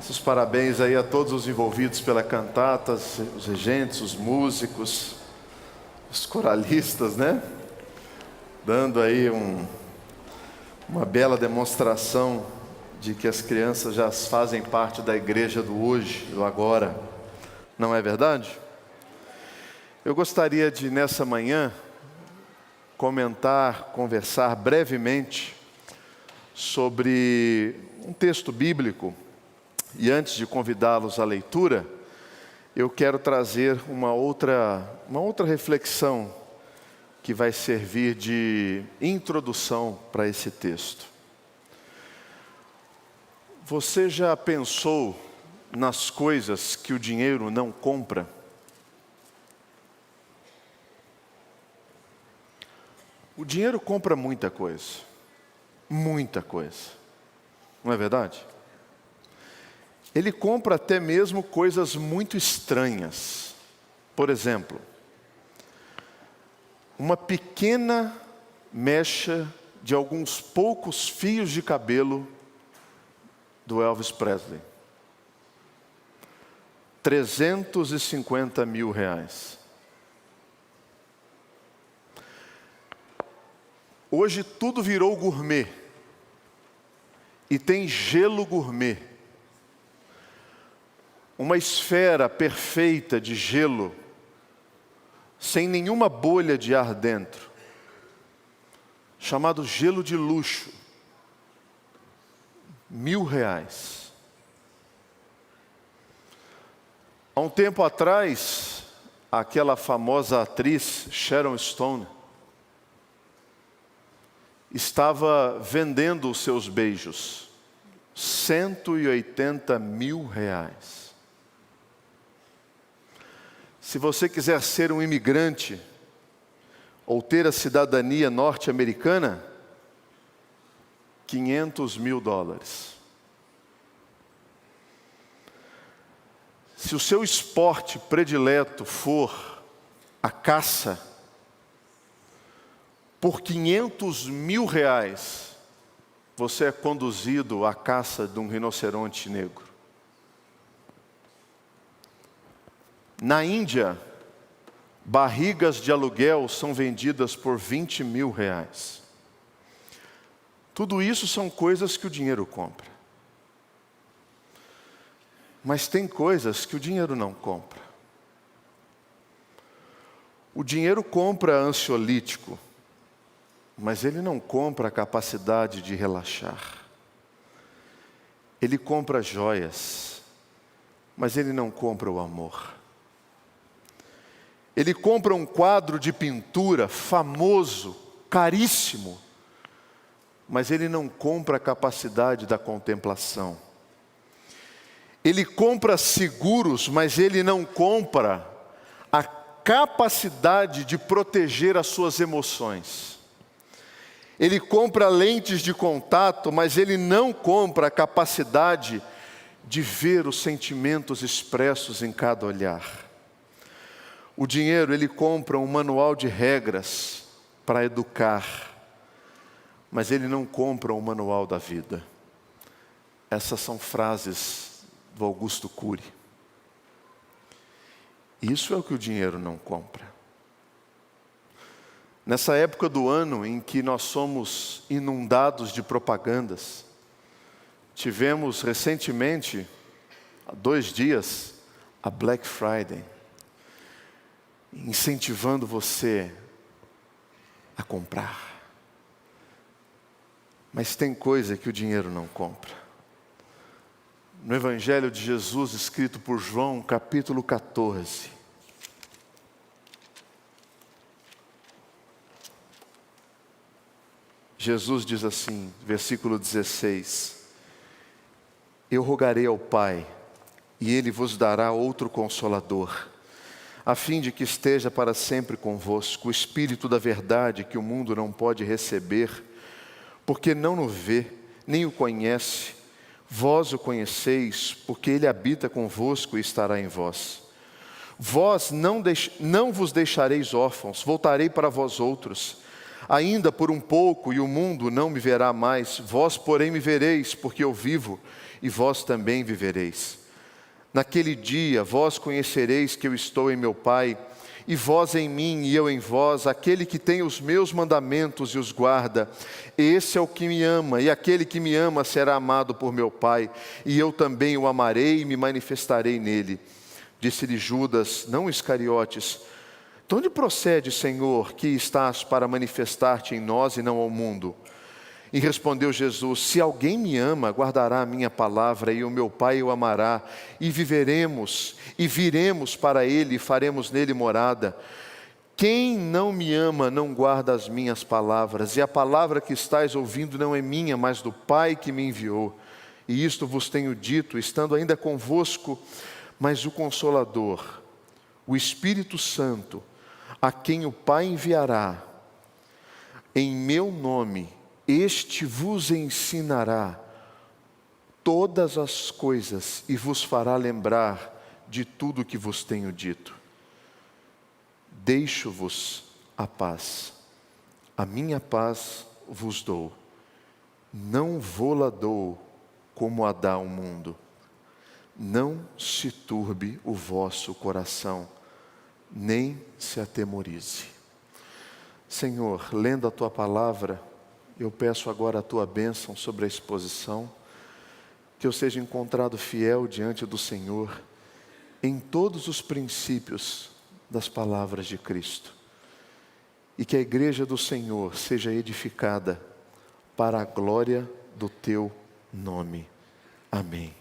Esses parabéns aí a todos os envolvidos pela cantata, os regentes, os músicos, os coralistas, né? Dando aí uma bela demonstração de que as crianças já fazem parte da igreja do hoje, do agora. Não é verdade? Eu gostaria de, nessa manhã, conversar brevemente sobre um texto bíblico. E antes de convidá-los à leitura, eu quero trazer uma outra reflexão que vai servir de introdução para esse texto. Você já pensou nas coisas que o dinheiro não compra? O dinheiro compra muita coisa, não é verdade? Ele compra até mesmo coisas muito estranhas. Por exemplo, uma pequena mecha de alguns poucos fios de cabelo do Elvis Presley. R$350 mil. Hoje tudo virou gourmet. E tem gelo gourmet. Uma esfera perfeita de gelo, sem nenhuma bolha de ar dentro, chamado gelo de luxo, R$1.000. Há um tempo atrás, aquela famosa atriz Sharon Stone estava vendendo os seus beijos, R$180 mil. Se você quiser ser um imigrante ou ter a cidadania norte-americana, $500 mil. Se o seu esporte predileto for a caça, por R$500 mil, você é conduzido à caça de um rinoceronte negro. Na Índia, barrigas de aluguel são vendidas por R$20 mil. Tudo isso são coisas que o dinheiro compra. Mas tem coisas que o dinheiro não compra. O dinheiro compra ansiolítico, mas ele não compra a capacidade de relaxar. Ele compra joias, mas ele não compra o amor. Ele compra um quadro de pintura famoso, caríssimo, mas ele não compra a capacidade da contemplação. Ele compra seguros, mas ele não compra a capacidade de proteger as suas emoções. Ele compra lentes de contato, mas ele não compra a capacidade de ver os sentimentos expressos em cada olhar. O dinheiro, ele compra um manual de regras para educar, mas ele não compra um manual da vida. Essas são frases do Augusto Cury. Isso é o que o dinheiro não compra. Nessa época do ano em que nós somos inundados de propagandas, tivemos recentemente, há 2 dias, a Black Friday, incentivando você a comprar. Mas tem coisa que o dinheiro não compra. No Evangelho de Jesus, escrito por João, capítulo 14. Jesus diz assim, versículo 16: Eu rogarei ao Pai, e Ele vos dará outro Consolador, a fim de que esteja para sempre convosco, o Espírito da verdade que o mundo não pode receber, porque não o vê, nem o conhece. Vós o conheceis, porque Ele habita convosco e estará em vós. Vós não vos deixareis órfãos, voltarei para vós outros. Ainda por um pouco, e o mundo não me verá mais, vós, porém, me vereis, porque eu vivo, e vós também vivereis. Naquele dia, vós conhecereis que eu estou em meu Pai, e vós em mim, e eu em vós. Aquele que tem os meus mandamentos e os guarda, esse é o que me ama, e aquele que me ama será amado por meu Pai, e eu também o amarei e me manifestarei nele. Disse-lhe Judas, não Iscariotes: de onde procede, Senhor, que estás para manifestar-te em nós e não ao mundo? E respondeu Jesus: se alguém me ama, guardará a minha palavra, e o meu Pai o amará, e viveremos, e viremos para ele, e faremos nele morada. Quem não me ama, não guarda as minhas palavras, e a palavra que estais ouvindo não é minha, mas do Pai que me enviou. E isto vos tenho dito, estando ainda convosco, mas o Consolador, o Espírito Santo, a quem o Pai enviará, em meu nome, este vos ensinará todas as coisas e vos fará lembrar de tudo que vos tenho dito. Deixo-vos a paz, a minha paz vos dou. Não vô-la dou como a dá o mundo. Não se turbe o vosso coração, nem se atemorize. Senhor, lendo a Tua palavra, eu peço agora a Tua bênção sobre a exposição, que eu seja encontrado fiel diante do Senhor, em todos os princípios das palavras de Cristo, e que a igreja do Senhor seja edificada para a glória do Teu nome. Amém.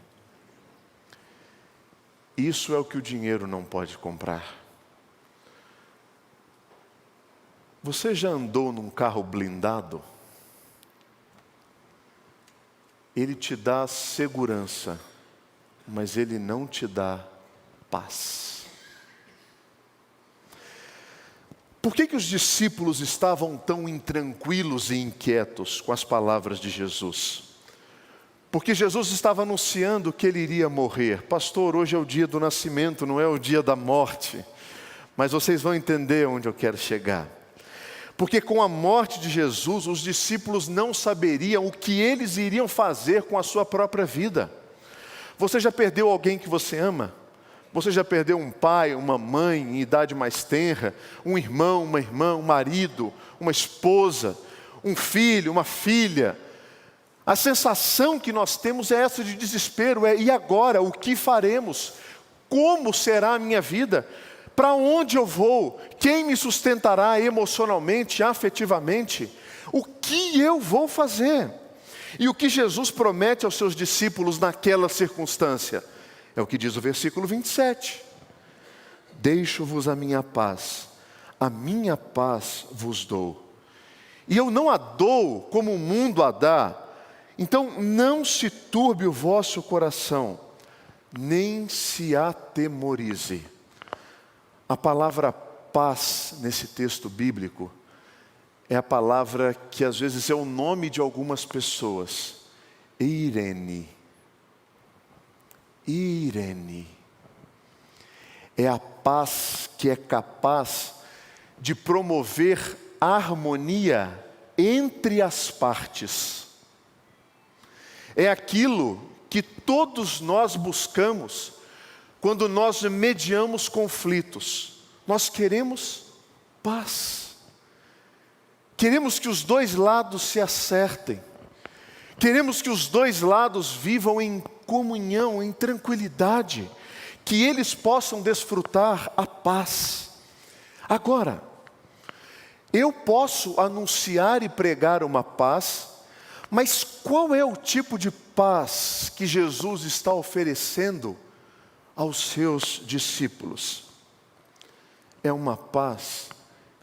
Isso é o que o dinheiro não pode comprar. Você já andou num carro blindado? Ele te dá segurança, mas ele não te dá paz. Por que os discípulos estavam tão intranquilos e inquietos com as palavras de Jesus? Porque Jesus estava anunciando que ele iria morrer. Pastor, hoje é o dia do nascimento, não é o dia da morte. Mas vocês vão entender onde eu quero chegar. Porque com a morte de Jesus, os discípulos não saberiam o que eles iriam fazer com a sua própria vida. Você já perdeu alguém que você ama? Você já perdeu um pai, uma mãe em idade mais tenra, um irmão, uma irmã, um marido, uma esposa, um filho, uma filha? A sensação que nós temos é essa de desespero, e agora, o que faremos? Como será a minha vida? Para onde eu vou? Quem me sustentará emocionalmente, afetivamente? O que eu vou fazer? E o que Jesus promete aos seus discípulos naquela circunstância? É o que diz o versículo 27. Deixo-vos a minha paz vos dou. E eu não a dou como o mundo a dá. Então não se turbe o vosso coração, nem se atemorize. A palavra paz nesse texto bíblico é a palavra que às vezes é o nome de algumas pessoas. Eirene. Eirene. É a paz que é capaz de promover harmonia entre as partes. É aquilo que todos nós buscamos quando nós mediamos conflitos. Nós queremos paz. Queremos que os dois lados se acertem. Queremos que os dois lados vivam em comunhão, em tranquilidade. Que eles possam desfrutar a paz. Agora, eu posso anunciar e pregar uma paz, mas qual é o tipo de paz que Jesus está oferecendo aos seus discípulos? É uma paz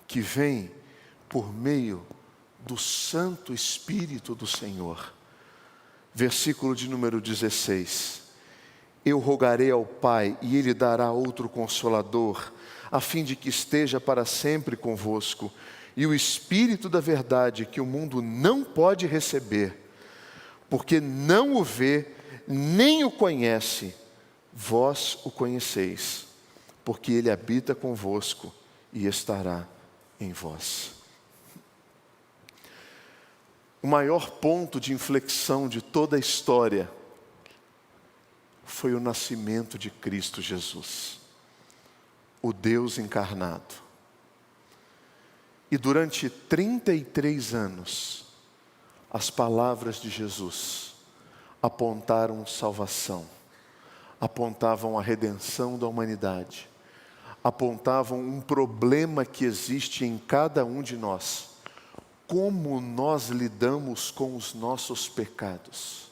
que vem por meio do Santo Espírito do Senhor. Versículo de número 16. Eu rogarei ao Pai e Ele dará outro Consolador, a fim de que esteja para sempre convosco. E o Espírito da verdade que o mundo não pode receber, porque não o vê, nem o conhece, vós o conheceis, porque Ele habita convosco e estará em vós. O maior ponto de inflexão de toda a história foi o nascimento de Cristo Jesus, o Deus encarnado. E durante 33 anos, as palavras de Jesus apontaram salvação, apontavam a redenção da humanidade, apontavam um problema que existe em cada um de nós. Como nós lidamos com os nossos pecados?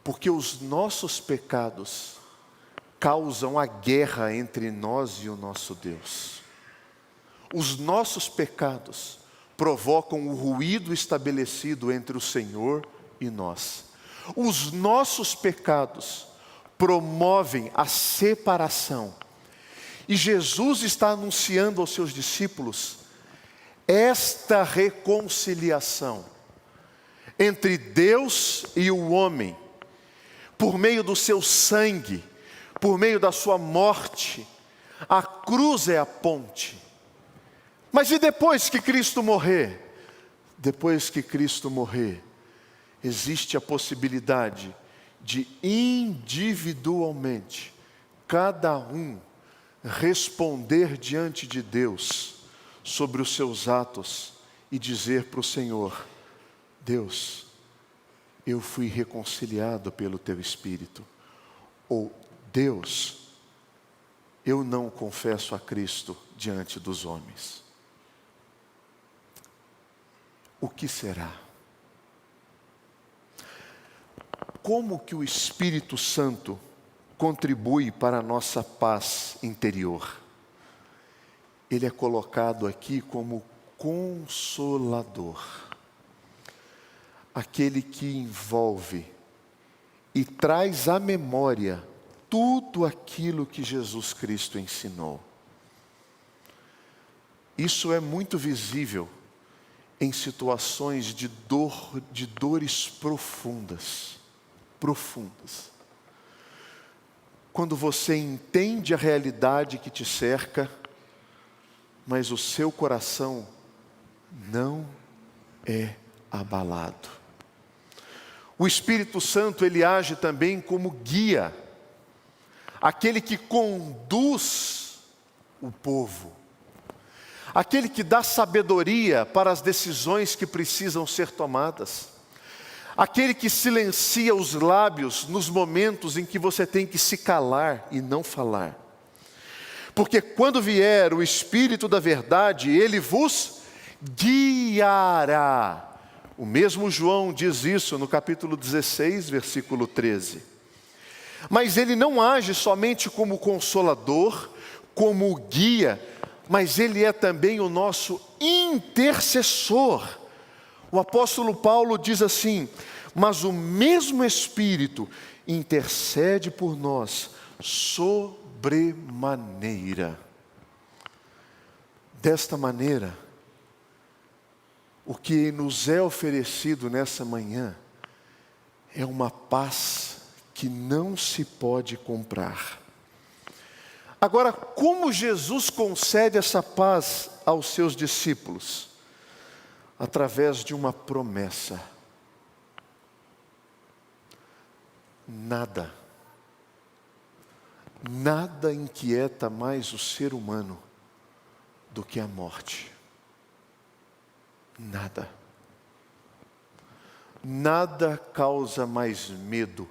Porque os nossos pecados causam a guerra entre nós e o nosso Deus. Os nossos pecados provocam o ruído estabelecido entre o Senhor e nós. Os nossos pecados promovem a separação. E Jesus está anunciando aos seus discípulos esta reconciliação entre Deus e o homem, por meio do seu sangue, por meio da sua morte. A cruz é a ponte. Mas e depois que Cristo morrer? Depois que Cristo morrer, existe a possibilidade de individualmente, cada um responder diante de Deus sobre os seus atos e dizer para o Senhor: Deus, eu fui reconciliado pelo Teu Espírito. Ou, Deus, eu não confesso a Cristo diante dos homens. O que será? Como que o Espírito Santo contribui para a nossa paz interior? Ele é colocado aqui como consolador. Aquele que envolve e traz à memória tudo aquilo que Jesus Cristo ensinou. Isso é muito visível em situações de dores profundas. Quando você entende a realidade que te cerca, mas o seu coração não é abalado. O Espírito Santo, ele age também como guia, aquele que conduz o povo, aquele que dá sabedoria para as decisões que precisam ser tomadas, aquele que silencia os lábios nos momentos em que você tem que se calar e não falar. Porque quando vier o Espírito da verdade, ele vos guiará. O mesmo João diz isso no capítulo 16, versículo 13. Mas ele não age somente como consolador, como guia, mas ele é também o nosso intercessor. O apóstolo Paulo diz assim: mas o mesmo Espírito intercede por nós sobremaneira. Desta maneira, o que nos é oferecido nessa manhã é uma paz que não se pode comprar. Agora, como Jesus concede essa paz aos seus discípulos? Através de uma promessa. Nada inquieta mais o ser humano do que a morte. Nada causa mais medo,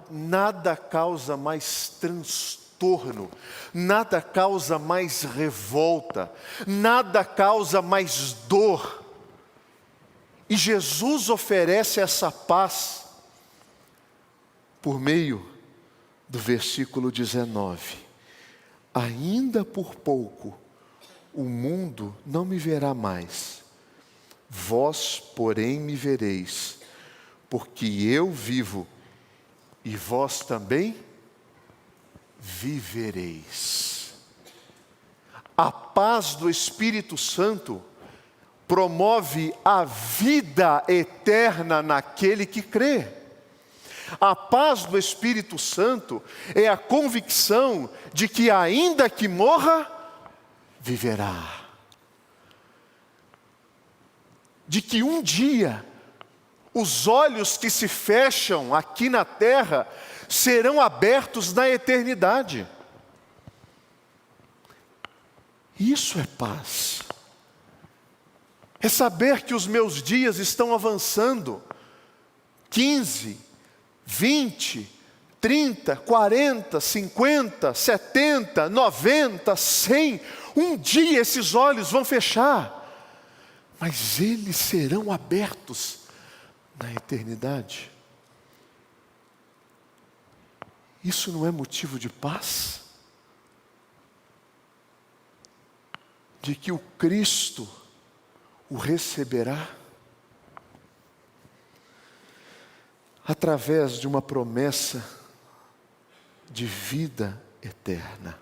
nada causa mais transtorno, nada causa mais revolta, nada causa mais dor. E Jesus oferece essa paz por meio do versículo 19. Ainda por pouco o mundo não me verá mais, vós, porém, me vereis, porque eu vivo e vós também vivereis. A paz do Espírito Santo promove a vida eterna naquele que crê. A paz do Espírito Santo é a convicção de que ainda que morra, viverá. de que um dia os olhos que se fecham aqui na terra serão abertos na eternidade. Isso é paz. É saber que os meus dias estão avançando. 15, 20, 30, 40, 50, 70, 90, 100. Um dia esses olhos vão fechar. Mas eles serão abertos na eternidade. Isso não é motivo de paz? De que o Cristo o receberá através de uma promessa de vida eterna.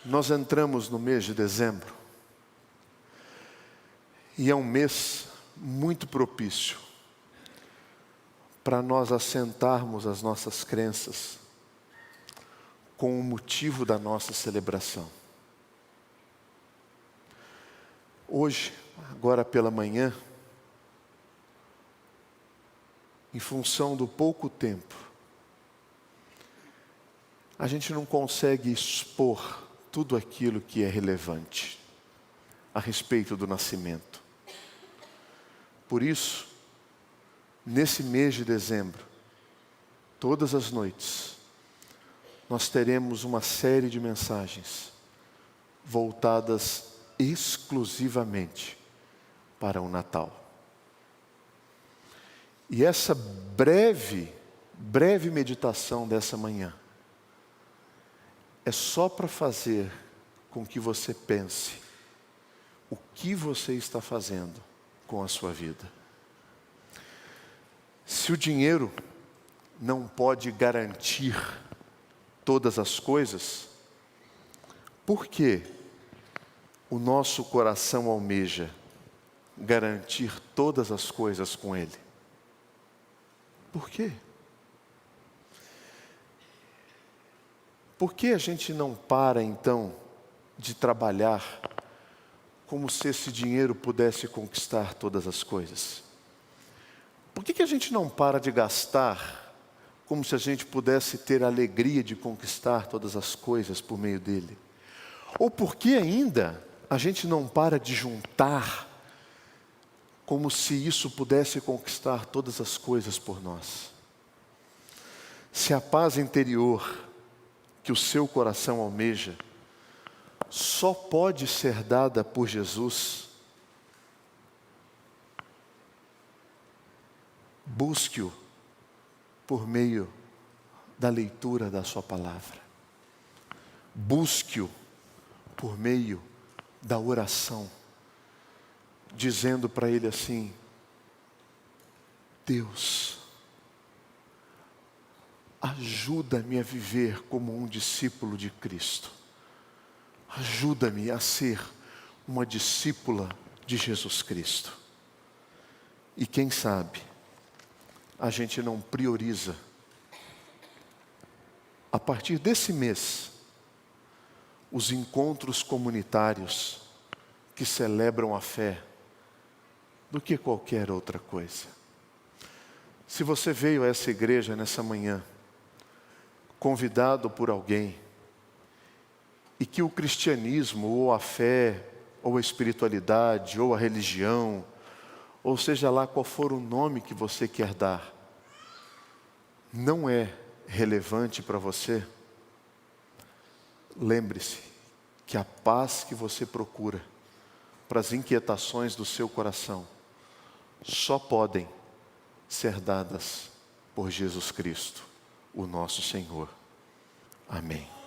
Nós entramos no mês de dezembro e é um mês muito propício para nós assentarmos as nossas crenças com o motivo da nossa celebração. Hoje, agora pela manhã, em função do pouco tempo, a gente não consegue expor tudo aquilo que é relevante a respeito do nascimento. Por isso, nesse mês de dezembro, todas as noites, nós teremos uma série de mensagens voltadas exclusivamente para o Natal. E essa breve meditação dessa manhã é só para fazer com que você pense o que você está fazendo com a sua vida. Se o dinheiro não pode garantir todas as coisas, por que o nosso coração almeja garantir todas as coisas com Ele? Por quê? Por que a gente não para então de trabalhar como se esse dinheiro pudesse conquistar todas as coisas? Por que a gente não para de gastar como se a gente pudesse ter a alegria de conquistar todas as coisas por meio dele? Ou por que ainda a gente não para de juntar como se isso pudesse conquistar todas as coisas por nós? Se a paz interior que o seu coração almeja só pode ser dada por Jesus, busque-o por meio da leitura da sua palavra. Busque-o por meio da oração, dizendo para Ele assim: Deus, ajuda-me a viver como um discípulo de Cristo. Ajuda-me a ser uma discípula de Jesus Cristo. E quem sabe, a gente não prioriza, a partir desse mês, os encontros comunitários que celebram a fé, do que qualquer outra coisa. Se você veio a essa igreja nessa manhã, convidado por alguém, e que o cristianismo, ou a fé, ou a espiritualidade, ou a religião, ou seja lá qual for o nome que você quer dar, não é relevante para você, lembre-se que a paz que você procura para as inquietações do seu coração só podem ser dadas por Jesus Cristo, o nosso Senhor. Amém.